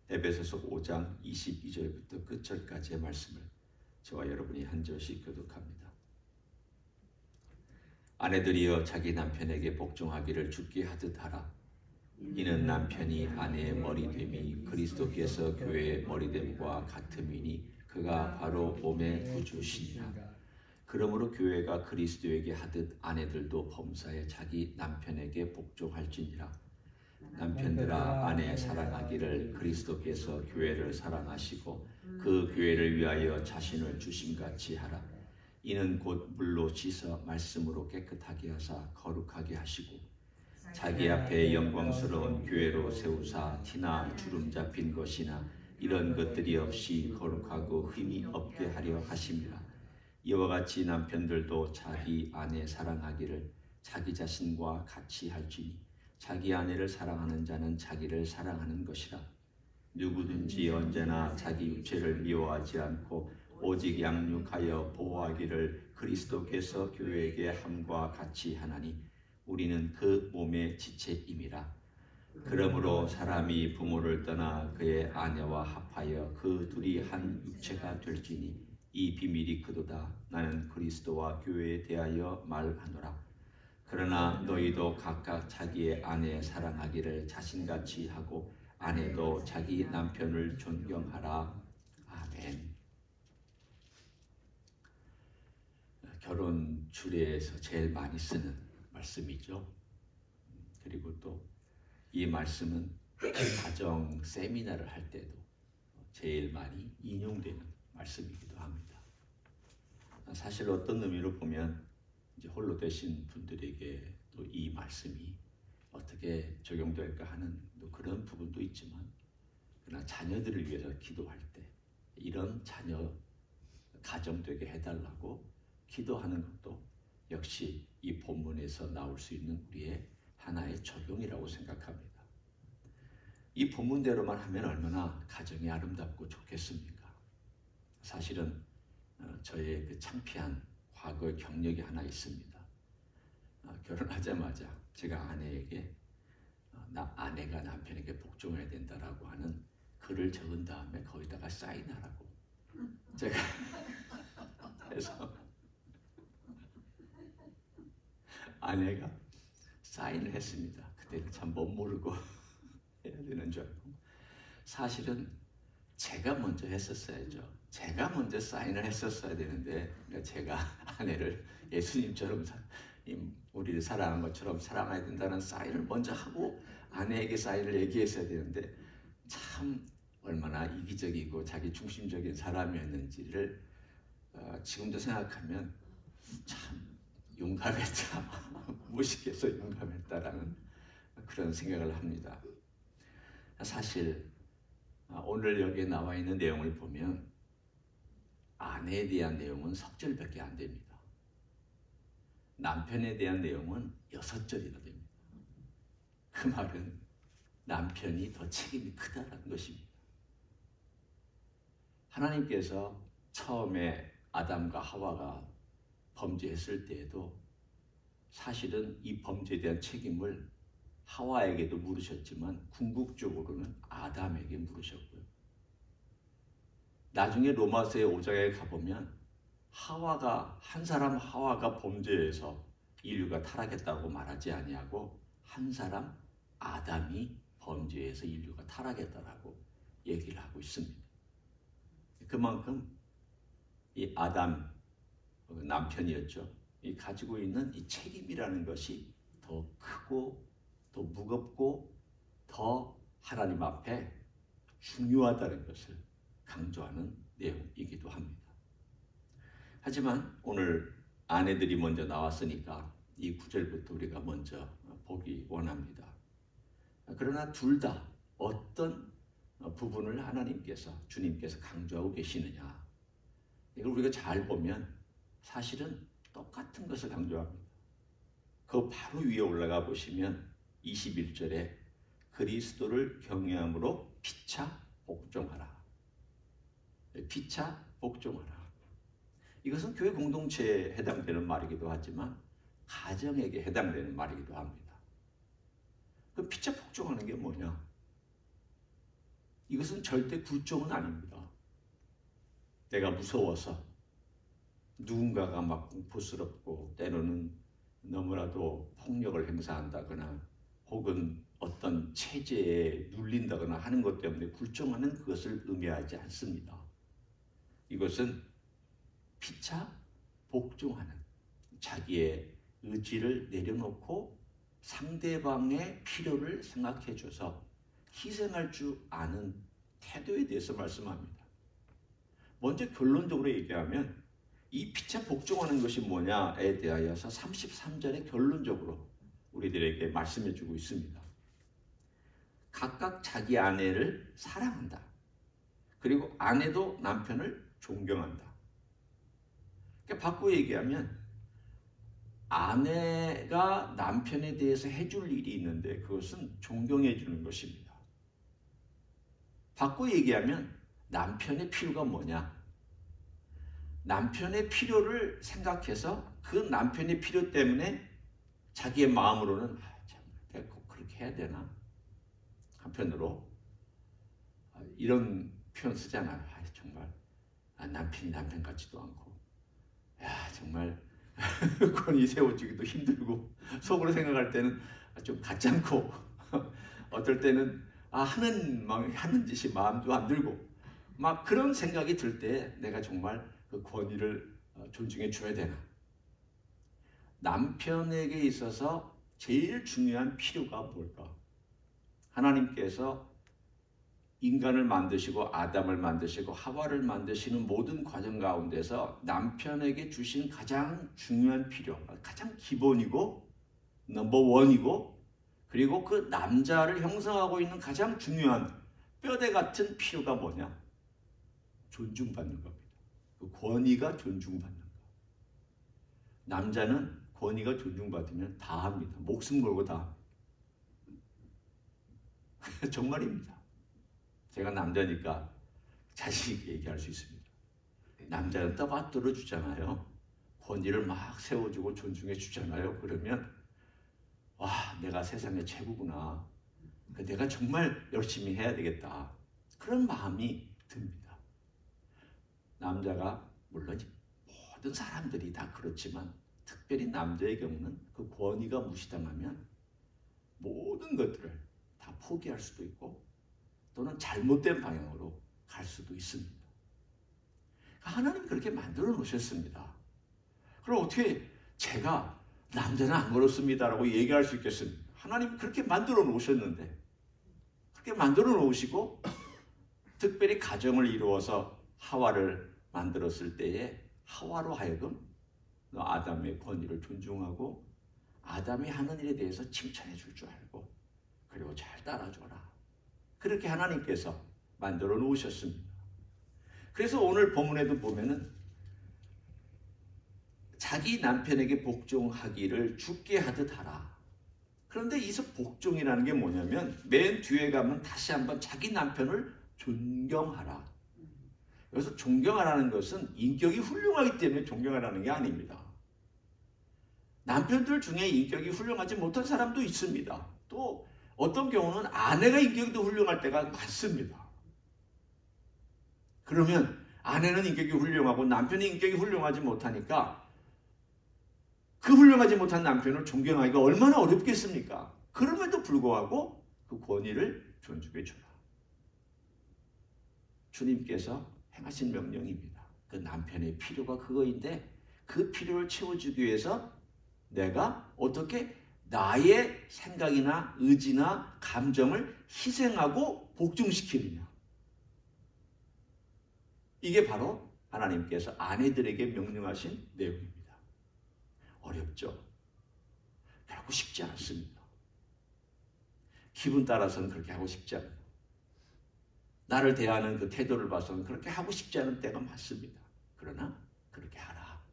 에베소서 5장 22절부터 끝절까지의 말씀을 저와 여러분이 한 절씩 교독합니다. 아내들이여 자기 남편에게 복종하기를 주께 하듯 하라. 이는 남편이 아내의 머리됨이 그리스도께서 교회의 머리됨과 같음이니 그가 바로 몸의 구주시니라. 그러므로 교회가 그리스도에게 하듯 아내들도 범사에 자기 남편에게 복종할지니라. 남편들아 아내 사랑하기를 그리스도께서 교회를 사랑하시고 그 교회를 위하여 자신을 주심같이 하라. 이는 곧 물로 씻어 말씀으로 깨끗하게 하사 거룩하게 하시고 자기 앞에 영광스러운 교회로 세우사 티나 주름 잡힌 것이나 이런 것들이 없이 거룩하고 흠이 없게 하려 하심이라. 이와 같이 남편들도 자기 아내 사랑하기를 자기 자신과 같이 할지니 자기 아내를 사랑하는 자는 자기를 사랑하는 것이라. 누구든지 언제나 자기 육체를 미워하지 않고 오직 양육하여 보호하기를 그리스도께서 교회에게 함과 같이 하나니 우리는 그 몸의 지체임이라. 그러므로 사람이 부모를 떠나 그의 아내와 합하여 그 둘이 한 육체가 될지니 이 비밀이 크도다. 나는 그리스도와 교회에 대하여 말하노라. 그러나 너희도 각각 자기의 아내 사랑하기를 자신같이 하고 아내도 자기 남편을 존경하라. 아멘. 결혼 주례에서 제일 많이 쓰는 말씀이죠. 그리고 또 이 말씀은 가정 세미나를 할 때도 제일 많이 인용되는 말씀이기도 합니다. 사실 어떤 의미로 보면 이제 홀로 되신 분들에게 또 이 말씀이 어떻게 적용될까 하는 또 그런 부분도 있지만, 그러나 자녀들을 위해서 기도할 때 이런 자녀 가정되게 해달라고 기도하는 것도 역시 이 본문에서 나올 수 있는 우리의 하나의 적용이라고 생각합니다. 이 본문대로만 하면 얼마나 가정이 아름답고 좋겠습니까? 사실은 저의 그 창피한 과거 경력이 하나 있습니다. 결혼하자마자 제가 아내에게 아내가 남편에게 복종해야 된다라고 하는 글을 적은 다음에 거기다가 사인하라고 제가 해서 아내가 사인을 했습니다. 그때는 참 못 모르고 해야 되는 줄 알고. 사실은 제가 먼저 했었어야죠. 제가 먼저 사인을 했었어야 되는데, 제가 아내를 예수님처럼 우리를 사랑하는 것처럼 사랑해야 된다는 사인을 먼저 하고 아내에게 사인을 얘기했어야 되는데, 참 얼마나 이기적이고 자기 중심적인 사람이었는지를 지금도 생각하면 참 용감했다, 무식해서 용감했다라는 그런 생각을 합니다. 사실 오늘 여기에 나와 있는 내용을 보면 아내에 대한 내용은 석절밖에 안 됩니다. 남편에 대한 내용은 6절이나 됩니다. 그 말은 남편이 더 책임이 크다는 것입니다. 하나님께서 처음에 아담과 하와가 범죄했을 때에도 사실은 이 범죄에 대한 책임을 하와에게도 물으셨지만 궁극적으로는 아담에게 물으셨고요. 나중에 로마서의 5장에 가보면 한 사람 하와가 범죄해서 인류가 타락했다고 말하지 아니하고 한 사람 아담이 범죄해서 인류가 타락했다라고 얘기를 하고 있습니다. 그만큼 이 아담 남편이었죠. 이 가지고 있는 이 책임이라는 것이 더 크고 더 무겁고 더 하나님 앞에 중요하다는 것을 강조하는 내용이기도 합니다. 하지만 오늘 아내들이 먼저 나왔으니까 이 9절부터 우리가 먼저 보기 원합니다. 그러나 둘 다 어떤 부분을 주님께서 강조하고 계시느냐, 이걸 우리가 잘 보면 사실은 똑같은 것을 강조합니다. 그 바로 위에 올라가 보시면 21절에 그리스도를 경외함으로 피차 복종하라. 피차 복종하라. 이것은 교회 공동체에 해당되는 말이기도 하지만 가정에게 해당되는 말이기도 합니다. 그 피차 복종하는 게 뭐냐? 이것은 절대 굴종은 아닙니다. 내가 무서워서 누군가가 막 공포스럽고 때로는 너무나도 폭력을 행사한다거나 혹은 어떤 체제에 눌린다거나 하는 것 때문에 굴종하는 그것을 의미하지 않습니다. 이것은 피차 복종하는, 자기의 의지를 내려놓고 상대방의 필요를 생각해줘서 희생할 줄 아는 태도에 대해서 말씀합니다. 먼저 결론적으로 얘기하면 이 피차 복종하는 것이 뭐냐에 대하여서 33절에 결론적으로 우리들에게 말씀해주고 있습니다. 각각 자기 아내를 사랑한다. 그리고 아내도 남편을 존경한다. 그러니까 바꾸어 얘기하면 아내가 남편에 대해서 해줄 일이 있는데 그것은 존경해 주는 것입니다. 바꾸어 얘기하면 남편의 필요가 뭐냐? 남편의 필요를 생각해서 그 남편의 필요 때문에 자기의 마음으로는 내가 꼭 그렇게 해야 되나? 한편으로 이런 표현 쓰잖아요. 정말 남편이 남편 같지도 않고 정말 권위 세워주기도 힘들고 속으로 생각할 때는 좀 같지 않고 어떨 때는 하는 짓이 마음도 안 들고 막 그런 생각이 들 때 내가 정말 그 권위를 존중해 줘야 되나? 남편에게 있어서 제일 중요한 필요가 뭘까? 하나님께서 인간을 만드시고 아담을 만드시고 하와를 만드시는 모든 과정 가운데서 남편에게 주신 가장 중요한 필요, 가장 기본이고 넘버원이고 그리고 그 남자를 형성하고 있는 가장 중요한 뼈대 같은 필요가 뭐냐? 존중받는 겁니다. 그 권위가 존중받는 거. 남자는 권위가 존중받으면 다 합니다. 목숨 걸고 다 합니다. 정말입니다. 제가 남자니까 자신 있게 얘기할 수 있습니다. 남자는 떠받들어 주잖아요. 권위를 막 세워주고 존중해 주잖아요. 그러면 내가 세상의 최고구나. 내가 정말 열심히 해야 되겠다. 그런 마음이 듭니다. 남자가 물론 모든 사람들이 다 그렇지만 특별히 남자의 경우는 그 권위가 무시당하면 모든 것들을 다 포기할 수도 있고 또는 잘못된 방향으로 갈 수도 있습니다. 하나님 그렇게 만들어 놓으셨습니다. 그럼 어떻게 제가 남자는 안 그렇습니다라고 얘기할 수 있겠습니까? 하나님 그렇게 만들어 놓으셨는데 그렇게 만들어 놓으시고 특별히 가정을 이루어서 하와를 만들었을 때에 하와로 하여금 너 아담의 권위를 존중하고 아담이 하는 일에 대해서 칭찬해 줄 줄 알고 그리고 잘 따라줘라. 그렇게 하나님께서 만들어 놓으셨습니다. 그래서 오늘 본문에도 보면은 자기 남편에게 복종하기를 주께 하듯 하라. 그런데 이 복종이라는 게 뭐냐면 맨 뒤에 가면 다시 한번 자기 남편을 존경하라. 여기서 존경하라는 것은 인격이 훌륭하기 때문에 존경하라는 게 아닙니다. 남편들 중에 인격이 훌륭하지 못한 사람도 있습니다. 또 어떤 경우는 아내가 인격이 더 훌륭할 때가 많습니다. 그러면 아내는 인격이 훌륭하고 남편이 인격이 훌륭하지 못하니까 그 훌륭하지 못한 남편을 존경하기가 얼마나 어렵겠습니까? 그럼에도 불구하고 그 권위를 존중해 주라. 주님께서 행하신 명령입니다. 그 남편의 필요가 그거인데 그 필요를 채워주기 위해서 내가 어떻게 나의 생각이나 의지나 감정을 희생하고 복종시키느냐. 이게 바로 하나님께서 아내들에게 명령하신 내용입니다. 어렵죠? 하고 싶지 않습니다. 기분 따라서는 그렇게 하고 싶지 않아요. 나를 대하는 그 태도를 봐서는 그렇게 하고 싶지 않은 때가 많습니다. 그러나 그렇게 하라.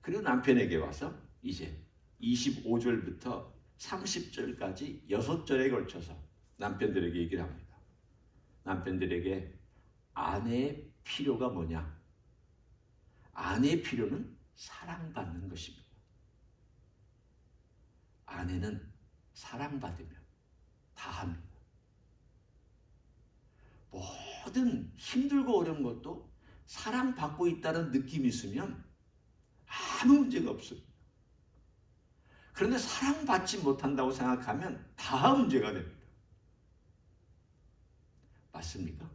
그리고 남편에게 와서 이제 25절부터 30절까지 6절에 걸쳐서 남편들에게 얘기를 합니다. 남편들에게 아내의 필요가 뭐냐? 아내의 필요는 사랑받는 것입니다. 아내는 사랑받으면 다 합니다. 모든 힘들고 어려운 것도 사랑받고 있다는 느낌이 있으면 아무 문제가 없어요. 그런데 사랑받지 못한다고 생각하면 다 문제가 됩니다. 맞습니까?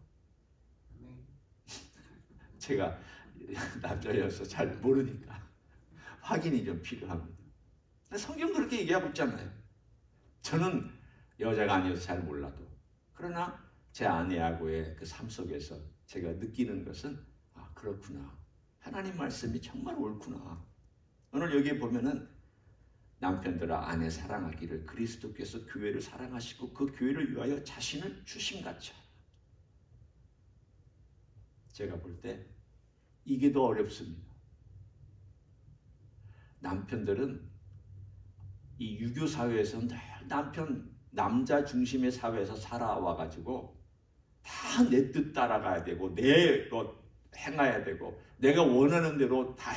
제가 남자여서 잘 모르니까 확인이 좀 필요합니다. 성경 그렇게 얘기하고 있잖아요. 저는 여자가 아니어서 잘 몰라도, 그러나 제 아내하고의 그 삶 속에서 제가 느끼는 것은 아, 그렇구나. 하나님 말씀이 정말 옳구나. 오늘 여기에 보면은 남편들아 아내 사랑하기를 그리스도께서 교회를 사랑하시고 그 교회를 위하여 자신을 주심같이. 제가 볼 때 이게 더 어렵습니다. 남편들은 이 유교 사회에서 늘 남자 중심의 사회에서 살아와가지고 다 내 뜻 따라가야 되고 내 것 행해야 되고 내가 원하는 대로 다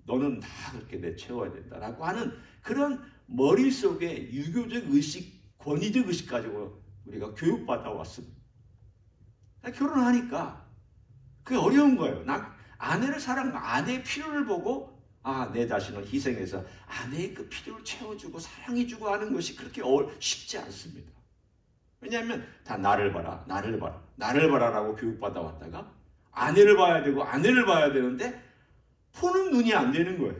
너는 다 그렇게 내채워야 된다라고 하는 그런 머릿속에 유교적 의식, 권위적 의식 가지고 우리가 교육받아 왔습니다. 결혼하니까 그게 어려운 거예요. 아내를 아내의 필요를 보고 아, 내 자신을 희생해서 아내의 그 필요를 채워주고 사랑해주고 하는 것이 그렇게 쉽지 않습니다. 왜냐하면 다 나를 봐라, 나를 봐라, 나를 봐라라고 교육받아 왔다가 아내를 봐야 되고 아내를 봐야 되는데 보는 눈이 안 되는 거예요.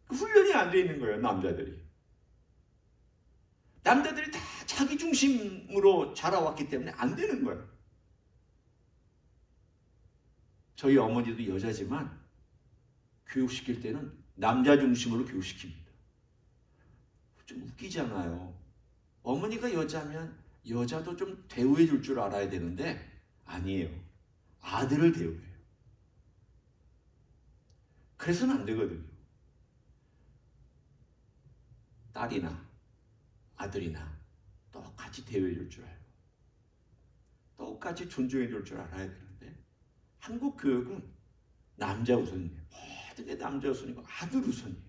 훈련이 안 돼 있는 거예요, 남자들이. 남자들이 다 자기 중심으로 자라왔기 때문에 안 되는 거예요. 저희 어머니도 여자지만 교육시킬 때는 남자 중심으로 교육시킵니다. 좀 웃기잖아요. 어머니가 여자면 여자도 좀 대우해 줄 줄 알아야 되는데 아니에요. 아들을 대우해요. 그래서는 안 되거든요. 딸이나 아들이나 똑같이 대우해 줄 줄 알고 똑같이 존중해 줄 줄 알아야 되는데 한국 교육은 남자 우선이에요. 모든 게 남자 우선이고 아들 우선이에요.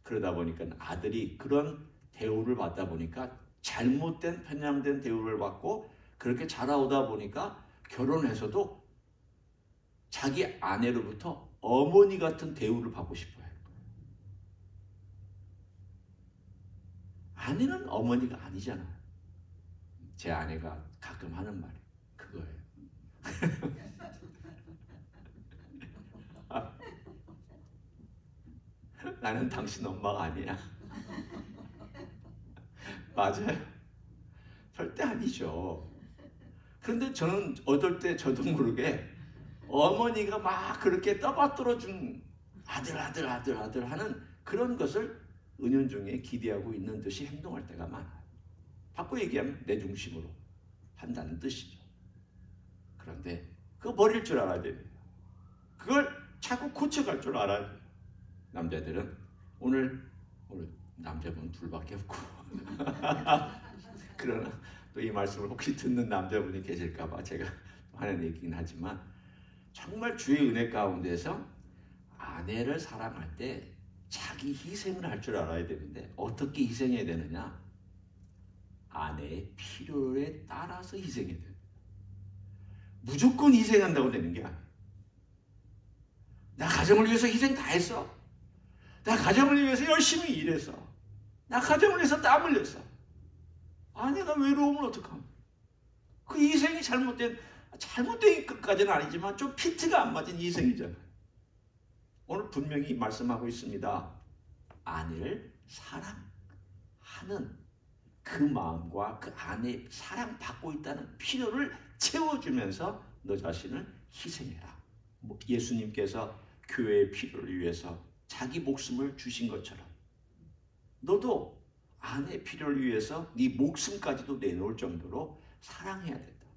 그러다 보니까 아들이 그런 대우를 받다 보니까 잘못된 편향된 대우를 받고 그렇게 자라오다 보니까 결혼해서도 자기 아내로부터 어머니 같은 대우를 받고 싶어요. 아내는 어머니가 아니잖아요. 제 아내가 가끔 하는 말이 그거예요. 나는 당신 엄마가 아니야. 맞아요. 절대 아니죠. 그런데 저는 어떨 때 저도 모르게 어머니가 막 그렇게 떠받들어준 아들 하는 그런 것을 은연중에 기대하고 있는 듯이 행동할 때가 많아요. 바꿔 얘기하면 내 중심으로 한다는 뜻이죠. 그런데 그거 버릴 줄 알아야 됩니다. 그걸 자꾸 고쳐갈 줄 알아야 돼요. 남자들은 오늘 남자분 둘밖에 없고 그러나 또 이 말씀을 혹시 듣는 남자분이 계실까봐 제가 하는 얘기긴 하지만 정말 주의 은혜 가운데서 아내를 사랑할 때 자기 희생을 할 줄 알아야 되는데 어떻게 희생해야 되느냐? 아내의 필요에 따라서 희생해야 돼요. 무조건 희생한다고 되는 게 아니에요. 나 가정을 위해서 희생 다 했어. 나 가정을 위해서 열심히 일해서. 나 가정을 위해서 땀 흘렸어. 아내가 외로우면 어떡합니까? 그 희생이 잘못된 것까지는 아니지만 좀 피트가 안 맞은 희생이잖아요. 오늘 분명히 말씀하고 있습니다. 아내를 사랑하는 그 마음과 그 아내의 사랑받고 있다는 필요를 채워주면서 너 자신을 희생해라. 예수님께서 교회의 필요를 위해서 자기 목숨을 주신 것처럼 너도 아내의 필요를 위해서 네 목숨까지도 내놓을 정도로 사랑해야 된다.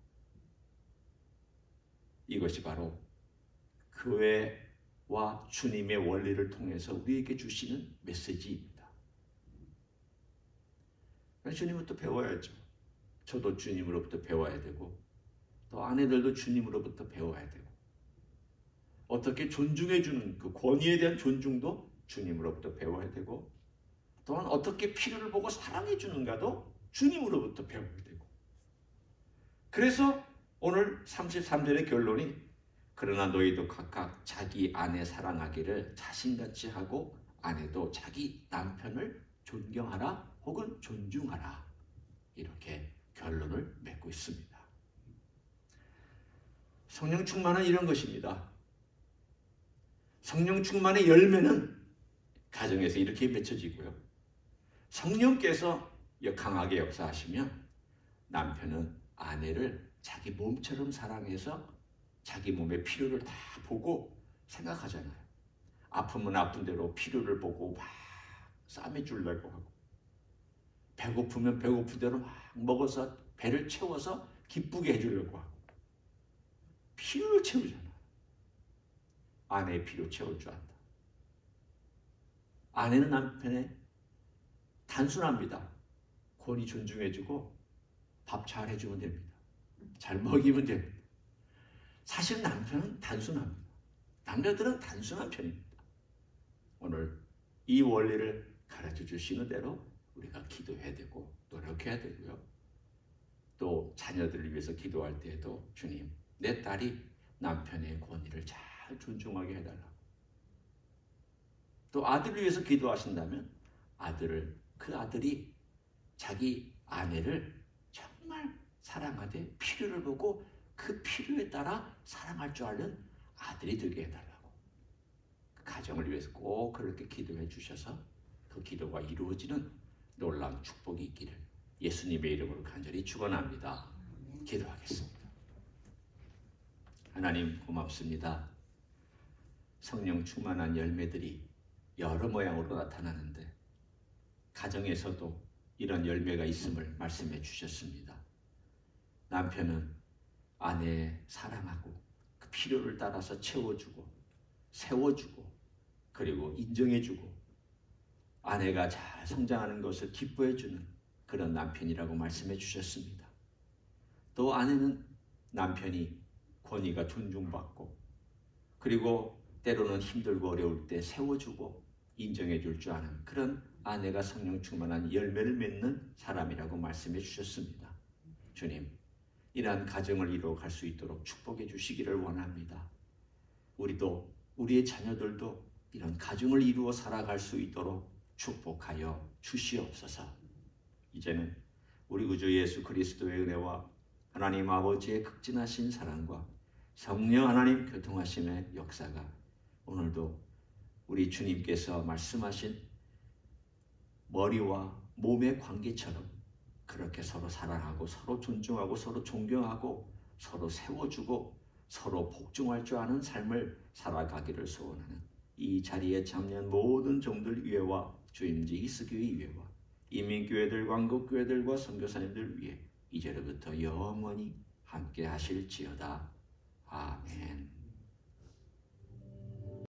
이것이 바로 교회와 주님의 원리를 통해서 우리에게 주시는 메시지입니다. 주님부터 배워야죠. 저도 주님으로부터 배워야 되고 또 아내들도 주님으로부터 배워야 되고 어떻게 존중해주는 그 권위에 대한 존중도 주님으로부터 배워야 되고 또한 어떻게 필요를 보고 사랑해주는가도 주님으로부터 배워야 되고 그래서 오늘 33절의 결론이 그러나 너희도 각각 자기 아내 사랑하기를 자신같이 하고 아내도 자기 남편을 존경하라 혹은 존중하라. 이렇게 결론을 맺고 있습니다. 성령 충만은 이런 것입니다. 성령 충만의 열매는 가정에서 이렇게 맺혀지고요. 성령께서 강하게 역사하시면 남편은 아내를 자기 몸처럼 사랑해서 자기 몸의 필요를 다 보고 생각하잖아요. 아프면 아픈 대로 필요를 보고 막 싸매주려고 하고, 배고프면 배고픈 대로 막 먹어서 배를 채워서 기쁘게 해주려고 하고, 필요를 채우잖아. 아내의 필요 채울 줄 안다. 아내는 남편의 단순합니다. 권위 존중해주고 밥 잘 해주면 됩니다. 잘 먹이면 됩니다. 사실 남편은 단순합니다. 남자들은 단순한 편입니다. 오늘 이 원리를 가르쳐 주시는 대로 우리가 기도해야 되고 노력해야 되고요. 또 자녀들을 위해서 기도할 때에도 주님, 내 딸이 남편의 권위를 잘 존중하게 해달라고. 또 아들을 위해서 기도하신다면 그 아들이 자기 아내를 정말 사랑하되 필요를 보고 그 필요에 따라 사랑할 줄 아는 아들이 되게 해달라고. 그 가정을 위해서 꼭 그렇게 기도해 주셔서 그 기도가 이루어지는 놀라운 축복이 있기를 예수님의 이름으로 간절히 축원합니다. 기도하겠습니다. 하나님 고맙습니다. 성령 충만한 열매들이 여러 모양으로 나타나는데 가정에서도 이런 열매가 있음을 말씀해 주셨습니다. 남편은 아내 사랑하고 그 필요를 따라서 채워주고 세워주고 그리고 인정해주고 아내가 잘 성장하는 것을 기뻐해주는 그런 남편이라고 말씀해 주셨습니다. 또 아내는 남편이 권위가 존중받고 그리고 때로는 힘들고 어려울 때 세워주고 인정해 줄 줄 아는 그런 아내가 성령 충만한 열매를 맺는 사람이라고 말씀해 주셨습니다. 주님, 이러한 가정을 이루어갈 수 있도록 축복해 주시기를 원합니다. 우리도 우리의 자녀들도 이런 가정을 이루어 살아갈 수 있도록 축복하여 주시옵소서. 이제는 우리 구주 예수 그리스도의 은혜와 하나님 아버지의 극진하신 사랑과 성령 하나님 교통하심의 역사가 오늘도 우리 주님께서 말씀하신 머리와 몸의 관계처럼 그렇게 서로 사랑하고 서로 존중하고 서로 존경하고 서로 세워주고 서로 복종할 줄 아는 삶을 살아가기를 소원하는 이 자리에 참여한 모든 종들 위에와 주임지 히스교회 위에와 이민교회들, 광국교회들과 선교사님들 위해 이제로부터 영원히 함께 하실지어다. 아멘.